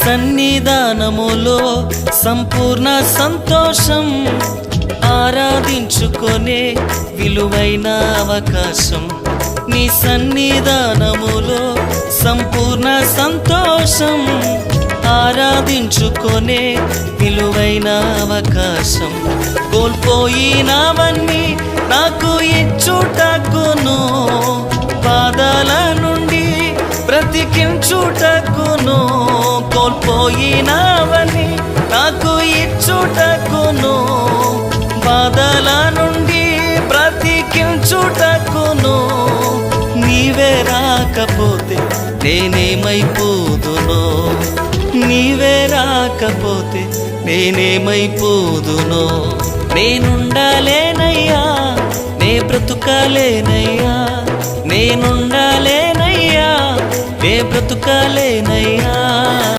సన్నిధానములో సంపూర్ణ సంతోషం, ఆరాధించుకొనే విలువైన అవకాశం. నీ సన్నిధానములో సంపూర్ణ సంతోషం, ఆరాధించుకొనే విలువైన అవకాశం. కోల్పోయినవన్నీ నాకు ఇచ్చుటకును, బాధల నుండి బ్రతికించుటకును. కోల్పోయినవన్నీ నాకు ఇచ్చుటకును, బాధల నుండి బ్రతికించుటకును. నీవే రాకపోతే నేనేమైపోదునో, నీవే రాకపోతే నేనేమైపోదునో. నేనుండాలేనయ్యా, నే బ్రతుకాలేనయ్యా, నేనుండాలేనయ్యా, నే బ్రతుకాలేనయ్యా.